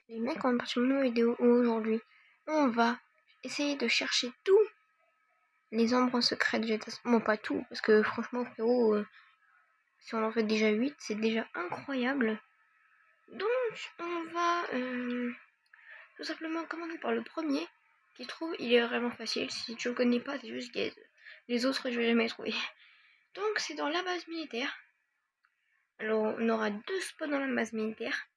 Les mecs, on va partir une nouvelle vidéo où aujourd'hui, on va essayer de chercher tous les endroits secrets de GTA. Bon, pas tout, parce que franchement, frérot, si on en fait déjà 8, c'est déjà incroyable. Donc, on va tout simplement commencer par le premier, qui se trouve, il est vraiment facile. Si tu le connais pas, c'est juste gaze. Les autres, je vais jamais les trouver. Donc, c'est dans la base militaire. Alors, on aura 2 spots dans la base militaire.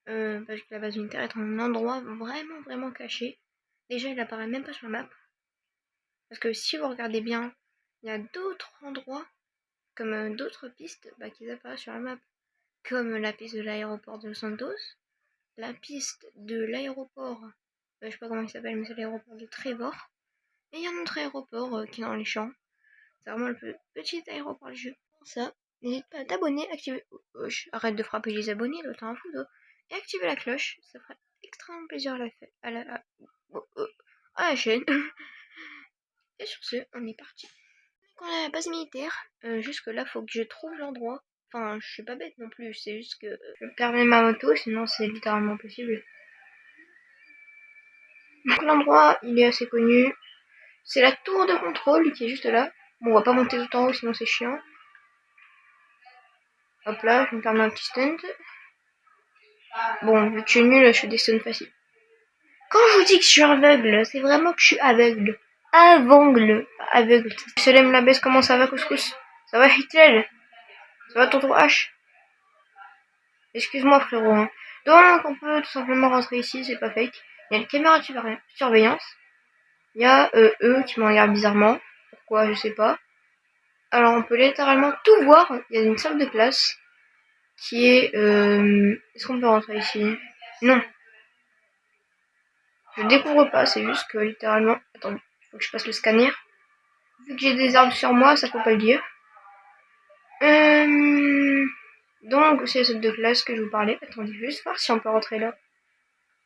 Parce que la base militaire est un endroit vraiment caché. Déjà, il apparaît même pas sur la map. Parce que si vous regardez bien, il y a d'autres endroits, comme d'autres pistes, qui apparaissent sur la map. Comme la piste de l'aéroport de Los Santos, la piste de l'aéroport, je sais pas comment il s'appelle, mais c'est l'aéroport de Trevor. Et il y a un autre aéroport qui est dans les champs. C'est vraiment le petit aéroport du jeu. Pour ça, n'hésite pas à t'abonner, activer. Arrête de frapper les abonnés, le temps à foutre. Et activer la cloche, ça ferait extrêmement plaisir à la chaîne. Et sur ce, on est parti. Quand on est à la base militaire, jusque là, faut que je trouve l'endroit. Enfin, je suis pas bête non plus, c'est juste que je perds ma moto, sinon c'est littéralement impossible. Donc l'endroit, il est assez connu. C'est la tour de contrôle qui est juste là. Bon, on va pas monter tout en haut, sinon c'est chiant. Hop là, je me permets un petit stunt. Bon, vu que je suis nulle, je fais des stunts faciles. Quand je vous dis que je suis aveugle, c'est vraiment que je suis aveugle. Aveugle. Salam la baisse, comment ça va, couscous? Ça va, Hitler? Ça va, tonton H? Excuse-moi, frérot. Hein. Donc, on peut tout simplement rentrer ici, c'est pas fake. Il y a une caméra de surveillance. Il y a eux qui me regardent bizarrement. Pourquoi, je sais pas. Alors, on peut littéralement tout voir. Il y a une salle de classe qui est... Est-ce qu'on peut rentrer ici? Non. Je découvre pas, c'est juste que littéralement... Attendez, il faut que je passe le scanner. Vu que j'ai des armes sur moi, ça faut pas le dire. Donc, c'est la salle de classe que je vous parlais. Attendez, juste voir si on peut rentrer là.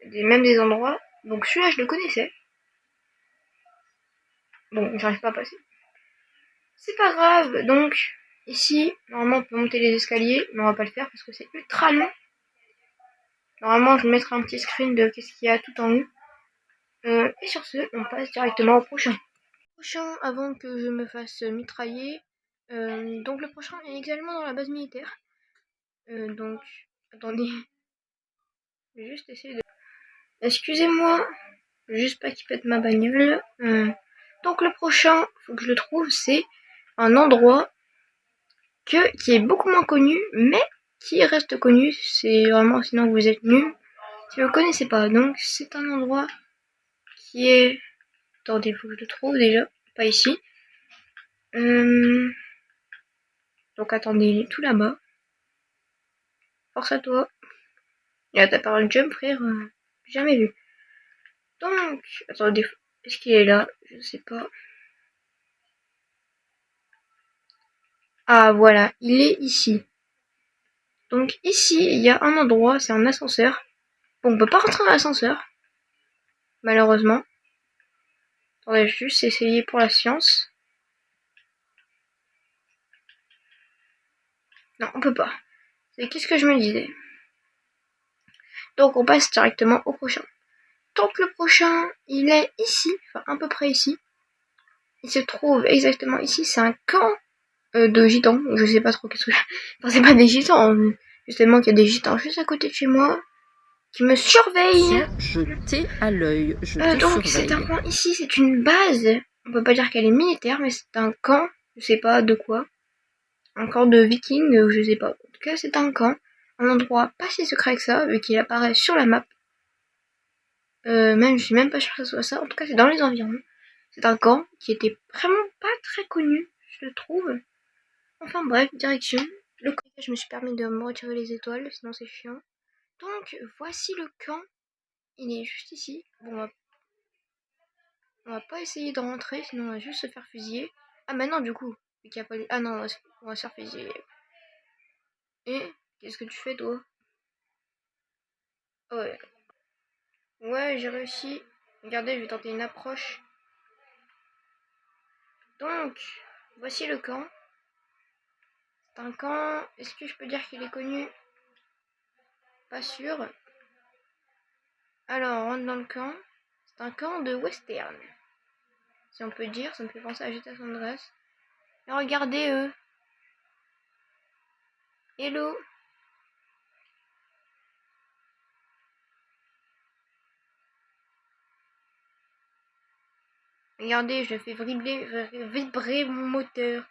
Il y a même des endroits. Donc celui-là, je le connaissais. Bon, j'arrive pas à passer. C'est pas grave. Donc, ici, normalement, on peut monter les escaliers. Mais on va pas le faire parce que c'est ultra long. Normalement, je mettrai un petit screen de qu'est-ce qu'il y a tout en haut. Et sur ce, on passe directement au prochain. Avant que je me fasse mitrailler. Donc le prochain est également dans la base militaire. Donc, attendez. Je vais juste essayer de... Excusez-moi. Je veux juste pas qu'il pète ma bagnole. Donc le prochain, faut que je le trouve, c'est un endroit qui est beaucoup moins connu, mais qui reste connu. C'est vraiment, sinon vous êtes nuls si vous le connaissez pas. Donc c'est un endroit qui est... Attendez, faut que je le trouve déjà. Pas ici. Donc attendez, il est tout là-bas. Force à toi. Et là, t'as pas le jump, frère. Jamais vu. Donc, attendez, est-ce qu'il est là? Je sais pas. Ah voilà, il est ici. Donc ici, il y a un endroit, c'est un ascenseur. Bon, on peut pas rentrer dans l'ascenseur, malheureusement. Attendez, je vais juste essayer pour la science. Non, on peut pas. C'est qu'est-ce que je me disais. Donc on passe directement au prochain. Donc le prochain, il est ici, enfin à peu près ici. Il se trouve exactement ici, c'est un camp de gitans. Je sais pas trop qu'est-ce que... Enfin, c'est pas des gitans, justement qu'il y a des gitans juste à côté de chez moi. Qui me surveillent. Tiens, je t'ai à l'œil, je te donc surveille. c'est un camp ici, c'est une base. On peut pas dire qu'elle est militaire, mais c'est un camp. Je sais pas de quoi. Un camp de vikings, je sais pas. En tout cas, c'est un camp. Un endroit pas si secret que ça, vu qu'il apparaît sur la map. Même, je suis même pas sûre que ce soit ça. En tout cas, c'est dans les environs. C'est un camp qui était vraiment pas très connu, je le trouve. Enfin bref, direction. Le camp, je me suis permis de me retirer les étoiles, sinon c'est chiant. Donc, voici le camp. Il est juste ici. Bon, on va pas essayer de rentrer, sinon on va juste se faire fusiller. Ah, mais non, du coup. Vu qu'il y a pas... Ah non, on va se faire fusiller. Et qu'est-ce que tu fais, toi? Oh, ouais. Ouais, j'ai réussi. Regardez, je vais tenter une approche. Donc, voici le camp. C'est un camp... Est-ce que je peux dire qu'il est connu? Pas sûr. Alors, on rentre dans le camp. C'est un camp de western. Si on peut dire, ça me fait penser à GTA San Andreas. Et regardez eux. Hello. Regardez, je fais vibrer mon moteur.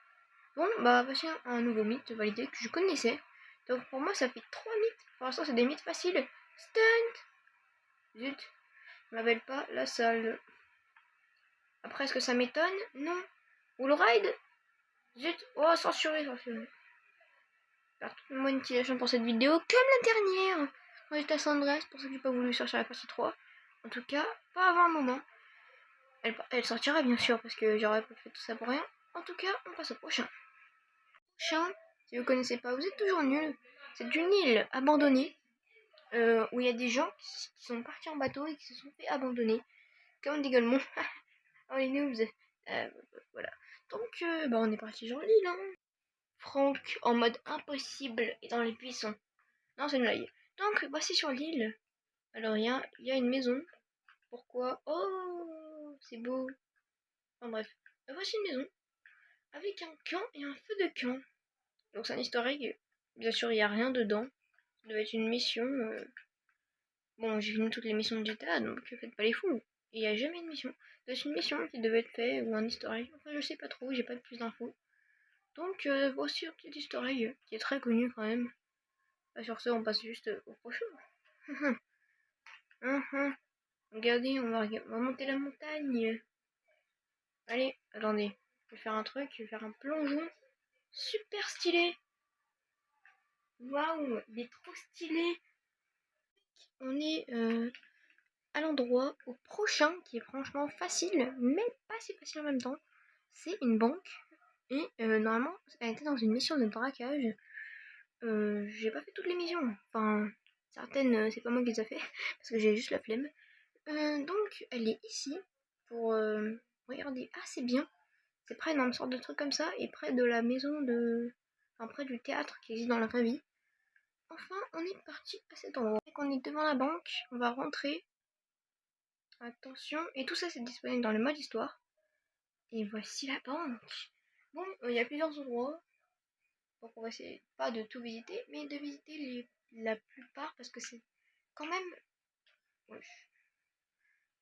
Bon, bah voici un nouveau mythe validé que je connaissais. Donc pour moi, ça fait 3 mythes. Pour l'instant, c'est des mythes faciles. Stunt. Zut. Je m'appelle pas la salle. Après, est-ce que ça m'étonne? Non. Ou le ride? Zut. Oh, censuré, censuré. Alors, toute monétisation pour cette vidéo, comme la dernière. Moi, j'étais à San Andreas, pour ça que j'ai pas voulu sortir la partie 3. En tout cas, pas avant un moment. Elle sortira bien sûr, parce que j'aurais pas fait tout ça pour rien. En tout cas, on passe au prochain. Prochain, si vous connaissez pas, vous êtes toujours nul. C'est une île abandonnée, où il y a des gens qui sont partis en bateau et qui se sont fait abandonner. Comme dit Golemont. Oh les noobs. Voilà. Donc, bah on est parti sur l'île, hein. Franck, en mode impossible, est dans les buissons. Non, c'est une blague. Donc, voici sur l'île. Alors, il y a une maison. Pourquoi? Oh, c'est beau. Enfin bref. Voici une maison. Avec un camp et un feu de camp. Donc, c'est un easter egg. Bien sûr, il n'y a rien dedans. Ça devait être une mission. Bon, j'ai fini toutes les missions de GTA, donc faites pas les fous. Et il n'y a jamais une mission. C'est une mission qui devait être faite, ou un easter egg. Enfin, je sais pas trop, j'ai pas plus d'infos. Donc, voici un petit easter egg, qui est très connu quand même. Bah, sur ce, on passe juste au prochain. Regardez, on va monter la montagne. Allez, attendez. Je vais faire un truc, je vais faire un plongeon. Super stylé. Waouh, il est trop stylé. On est à l'endroit au prochain, qui est franchement facile, mais pas si facile en même temps. C'est une banque. Et normalement, elle était dans une mission de braquage. J'ai pas fait toutes les missions. Enfin, certaines, c'est pas moi qui les a fait, parce que j'ai juste la flemme. Donc, elle est ici pour regarder assez bien. C'est près d'une sorte de truc comme ça, et près de la maison de. Enfin, près du théâtre qui existe dans la vraie vie. Enfin, on est parti à cet endroit. Dès qu'on est devant la banque, on va rentrer. Attention, et tout ça c'est disponible dans le mode histoire. Et voici la banque. Bon, il y a plusieurs endroits. Donc on va essayer pas de tout visiter, mais de visiter la plupart parce que c'est quand même. Wesh.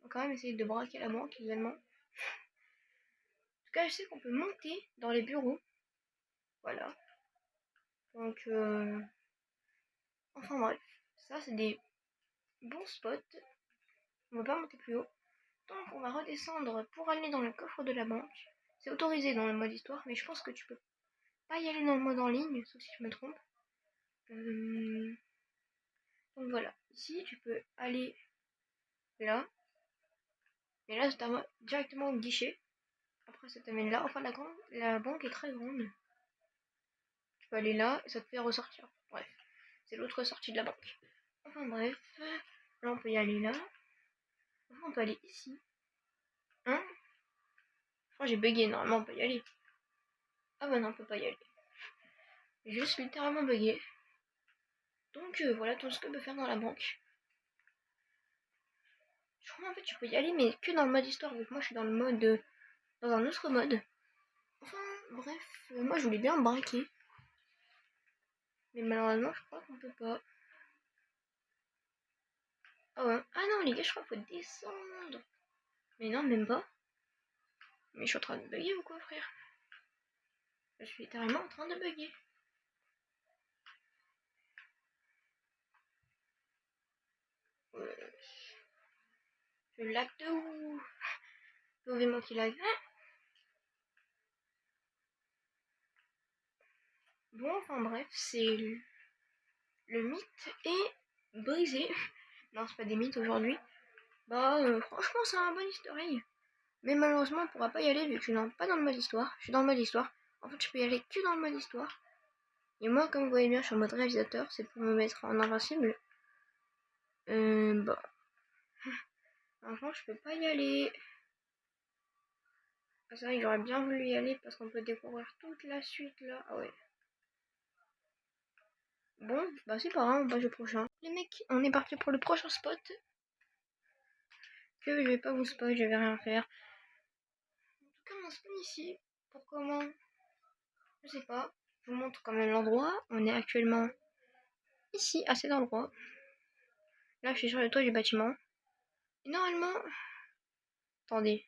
On va quand même essayer de braquer la banque également. En tout cas, je sais qu'on peut monter dans les bureaux. Voilà. Donc, enfin bref, ça c'est des bons spots. On va pas monter plus haut. Donc on va redescendre pour aller dans le coffre de la banque. C'est autorisé dans le mode histoire, mais je pense que tu peux pas y aller dans le mode en ligne, sauf si je me trompe. Donc voilà, ici tu peux aller là. Et là, ça t'amène directement au guichet. Après, ça t'amène là. Enfin, la banque est très grande. Tu peux aller là et ça te fait ressortir. Bref, c'est l'autre sortie de la banque. Enfin, bref. Là, on peut y aller là. Enfin, on peut aller ici. Hein? Je crois que j'ai bugué. Normalement, on peut y aller. Ah bah non, on peut pas y aller. Je suis littéralement bugué. Donc, voilà tout ce que peut faire dans la banque. Je crois en fait tu peux y aller, mais que dans le mode histoire. Donc, moi, je suis dans le mode. Dans un autre mode. Enfin, bref. Moi, je voulais bien me braquer. Mais malheureusement, je crois qu'on peut pas. Ah ouais. Ah non, les gars, je crois qu'il faut descendre. Mais non, même pas. Mais je suis en train de bugger ou quoi, frère? Je suis littéralement en train de bugger. Je lag de ouf. Sauvez-moi qui lag. Ah bon, enfin bref, c'est le mythe est brisé. Non, c'est pas des mythes aujourd'hui. Bah, franchement, c'est un bon easter egg. Mais malheureusement, on pourra pas y aller vu que je suis pas dans le mode histoire. Je suis dans le mode histoire. En fait, je peux y aller que dans le mode histoire. Et moi, comme vous voyez bien, je suis en mode réalisateur. C'est pour me mettre en invincible. Bah. Franchement, je peux pas y aller. Ah, c'est vrai que j'aurais bien voulu y aller parce qu'on peut découvrir toute la suite là. Ah ouais. Bon, bah c'est pas grave, on passe au prochain. Les mecs, on est parti pour le prochain spot. que je vais pas vous spoil, je vais rien faire. En tout cas, on spawn ici. Pour comment? Je sais pas. Je vous montre quand même l'endroit. On est actuellement ici, à cet endroit. Là, je suis sur le toit du bâtiment. Et normalement... Attendez.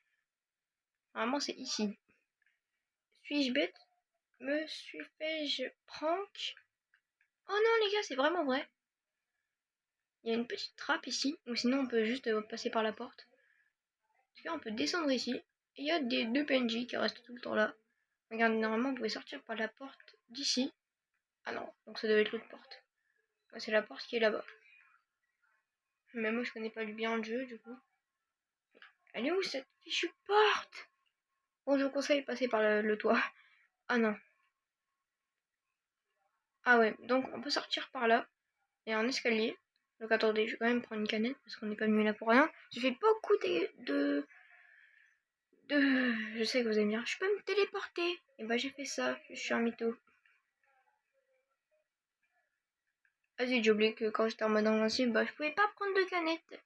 Normalement, c'est ici. Suis-je bête? Me suis-je prank? Oh non, les gars, c'est vraiment vrai. Il y a une petite trappe ici. Ou sinon, on peut juste passer par la porte. En tout cas, on peut descendre ici. Et il y a deux PNJ qui restent tout le temps là. Regardez, normalement, vous pouvez sortir par la porte d'ici. Ah non, donc ça devait être l'autre porte. C'est la porte qui est là-bas. Mais moi, je connais pas bien le jeu, du coup. Elle est où cette fichue porte? Bon, je vous conseille de passer par le toit. Ah non. Ah ouais, donc on peut sortir par là. Il y a un escalier. Donc attendez, je vais quand même prendre une canette parce qu'on n'est pas venu là pour rien. J'ai fait beaucoup Je sais que vous allez me dire, je peux me téléporter. Et bah j'ai fait ça, je suis un mytho. Vas-y, j'ai oublié que quand j'étais en mode invincible, bah je pouvais pas prendre de canette.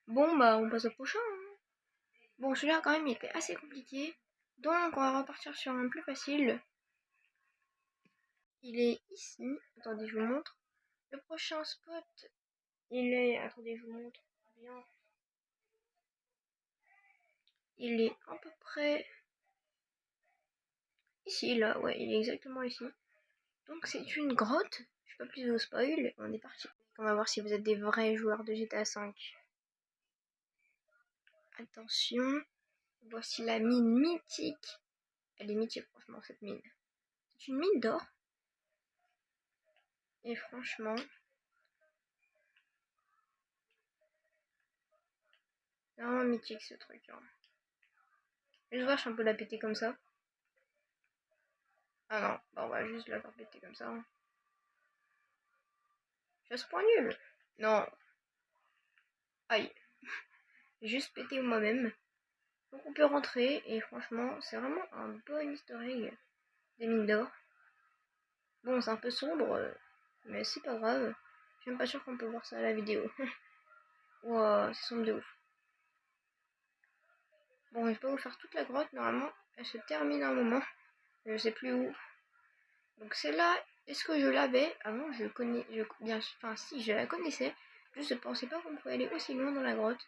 Bon bah on passe au prochain. Hein. Bon, celui-là quand même il était assez compliqué. Donc on va repartir sur un plus facile. Il est ici. Attendez, je vous montre. Le prochain spot, il est... Attendez, je vous montre bien. Il est à peu près ici, là. Ouais, il est exactement ici. Donc c'est une grotte. Je sais pas plus vous spoil. On est parti. On va voir si vous êtes des vrais joueurs de GTA V. Attention. Voici la mine mythique. Elle est mythique, franchement, cette mine. C'est une mine d'or. Et franchement... C'est vraiment mythique, ce truc. Hein. Je vais un peu la péter comme ça. Ah non, bah on va juste la faire péter comme ça. Hein. Je ce point nul. Non. Aïe. J'ai juste pété moi-même. Donc on peut rentrer et franchement c'est vraiment un bon easter egg des mines d'or. Bon c'est un peu sombre mais c'est pas grave. Je suis même pas sûr qu'on peut voir ça à la vidéo. Wow, c'est sombre de ouf. Bon je vais pas vous faire toute la grotte normalement. Elle se termine à un moment. Je sais plus où. Donc celle-là, est-ce que je l'avais avant? Bien, enfin si je la connaissais. Je ne pensais pas qu'on pouvait aller aussi loin dans la grotte.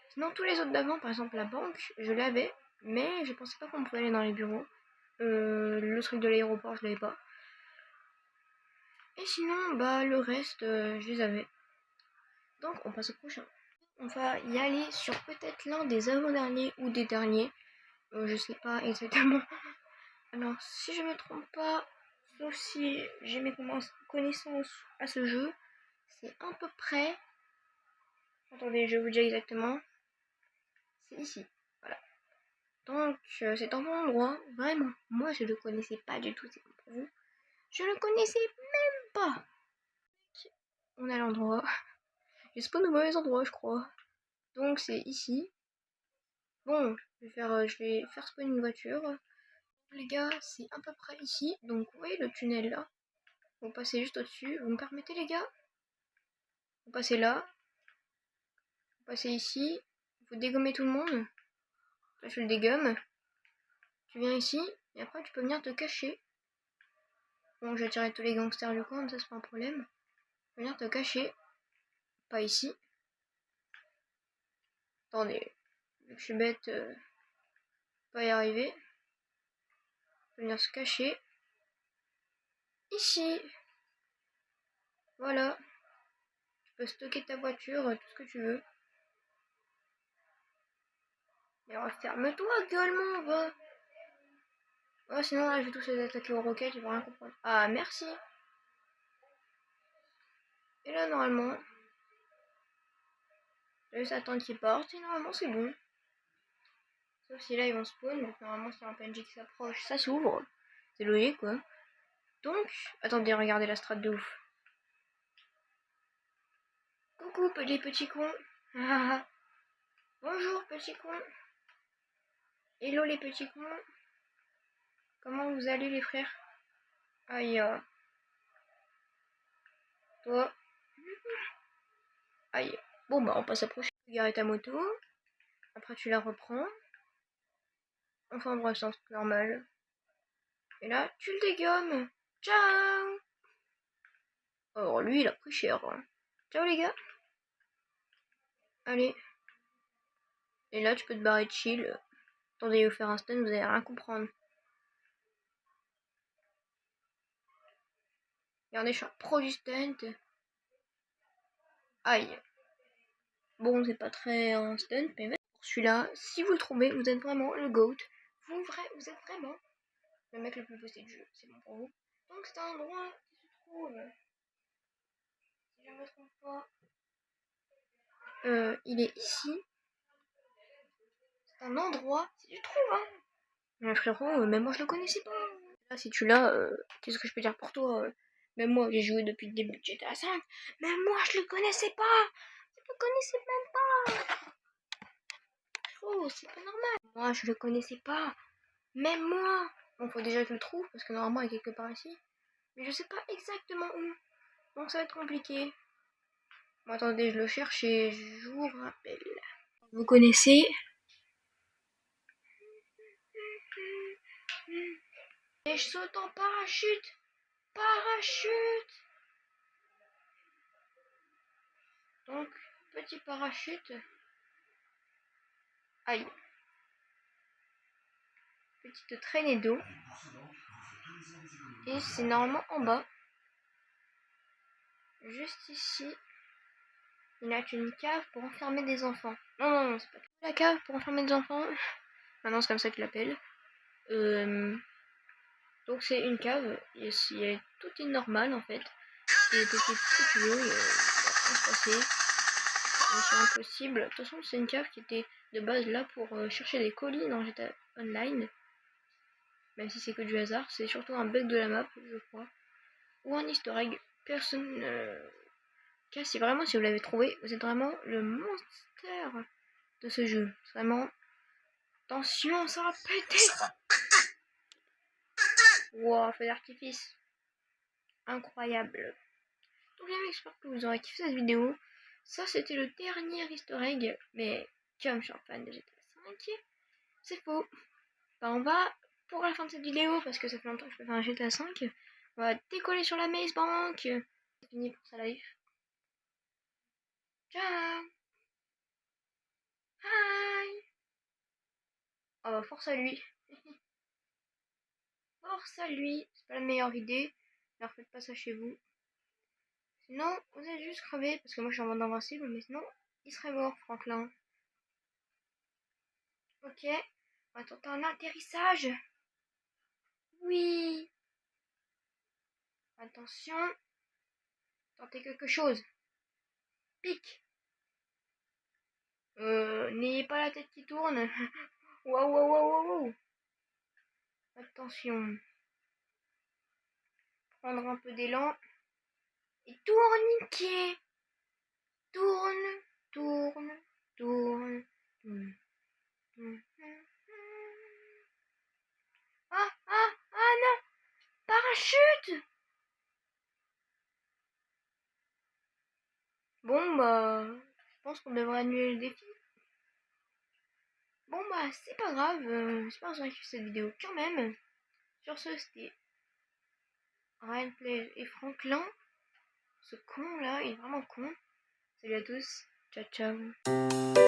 Sinon tous les autres d'avant, par exemple la banque, je l'avais. Mais je pensais pas qu'on pouvait aller dans les bureaux. Le truc de l'aéroport, je l'avais pas. Et sinon, bah le reste, je les avais. Donc on passe au prochain. On va y aller sur peut-être l'un des avant-derniers ou des derniers. Je sais pas exactement. Alors si je me trompe pas, sauf si j'ai mes connaissances à ce jeu, c'est à peu près... Attendez, je vais vous dire exactement. C'est ici. Voilà. Donc c'est un bon endroit, vraiment. Moi je le connaissais pas du tout, c'est pour vous. Je le connaissais même pas. On a l'endroit. J'ai spawn au mauvais endroit, je crois. Donc c'est ici. Bon, je vais faire spawn une voiture. Les gars, c'est à peu près ici. Donc vous voyez le tunnel là. Vous passez juste au-dessus. Vous me permettez les gars? Vous passez là. Vous passez ici. Vous dégommez tout le monde. Là je le dégomme. Tu viens ici. Et après tu peux venir te cacher. Bon, je vais tirer tous les gangsters du coin, ça c'est pas un problème. Tu peux venir te cacher. Pas ici. Attendez. Vu que je suis bête, pas y arriver. Venir se cacher. Ici. Voilà. Tu peux stocker ta voiture, tout ce que tu veux. Et ferme-toi, gueulement, va. Oh, sinon, là, je vais tous les attaquer aux roquettes, ils vont rien comprendre. Ah, merci. Et là, normalement, je vais juste attendre qu'ils partent, et normalement, c'est bon. Sauf si là, ils vont spawn, donc normalement, c'est un PNJ qui s'approche, ça s'ouvre. C'est logique, quoi. Donc, attendez, regardez la strat de ouf. Coucou, les petits cons. Bonjour, petits cons. Hello, les petits cons. Comment vous allez, les frères? Aïe. Toi. Aïe. Bon, bah, on passe à la prochaine. Garer ta moto. Après tu la reprends. Enfin bref, c'est un truc normal. Et là, tu le dégommes. Ciao. Alors lui, il a pris cher. Hein. Ciao les gars. Allez. Et là, tu peux te barrer de chill. Attendez, vous faire un stun, vous allez rien comprendre. Regardez, je suis un pro du stunt. Aïe. Bon, c'est pas très un stunt, mais pour celui-là, si vous le trouvez, vous êtes vraiment le GOAT. Vous êtes vraiment le mec le plus posté du jeu. C'est bon pour vous. Donc c'est un endroit qui se trouve, si je me trompe pas, il est ici. C'est un endroit, si je trouve, hein. Mais frérot, même moi je le connaissais pas. Là, si tu l'as, qu'est-ce que je peux dire pour toi Même moi, j'ai joué depuis le début de GTA 5. Même moi, je le connaissais pas. Je le connaissais même pas. Frérot, c'est pas normal. Moi, je le connaissais pas. Même moi. Bon, faut déjà que je le trouve, parce que normalement, il est quelque part ici. Mais je sais pas exactement où. Donc ça va être compliqué. Bon, attendez, je le cherche et je vous rappelle. Vous connaissez et je saute en parachute. Parachute. Donc, petit parachute. Aïe. Petite traînée d'eau. Et c'est normalement en bas. Juste ici. Il y a une cave pour enfermer des enfants. Non, non, non, c'est pas la cave pour enfermer des enfants. Maintenant, c'est comme ça qu'ils l'appellent. Donc, c'est une cave. Et tout est normal en fait. Et tu fais tout ce que tu veux. Il va rien se passer. C'est impossible. De toute façon, c'est une cave qui était de base là pour chercher des colis dans GTA Online. Même si c'est que du hasard. C'est surtout un bug de la map, je crois. Ou un easter egg. Personne. Si vraiment, si vous l'avez trouvé, vous êtes vraiment le monster de ce jeu. Vraiment. Attention, ça va péter. Wow, feu d'artifice. Incroyable. Donc les mecs, j'espère que vous aurez kiffé cette vidéo. Ça, c'était le dernier easter egg. Mais comme je suis un fan de GTA 5, c'est faux. Bah, on va, pour la fin de cette vidéo, parce que ça fait longtemps que je peux faire un GTA 5, on va décoller sur la Maze Bank. C'est fini pour sa life. Ciao. Hi. Oh, force à lui. Force à lui. C'est pas la meilleure idée. Alors faites pas ça chez vous. Sinon, vous êtes juste crevé, parce que moi je suis en mode invincible, mais sinon, il serait mort, Franklin. Ok. On va tenter un atterrissage. Oui. Attention. Tentez quelque chose. Pique. N'ayez pas la tête qui tourne. Waouh, waouh, waouh, waouh. Attention. Prendre un peu d'élan. Et tourniquer. Tourne, tourne, tourne, tourne, tourne. Ah, ah, ah non. Parachute. Bon, bah, je pense qu'on devrait annuler le défi. Bon, bah, c'est pas grave. J'espère que vous avez kiffé cette vidéo quand même. Sur ce, c'était Ryan Play et Franklin. Ce con là, il est vraiment con. Salut à tous. Ciao, ciao.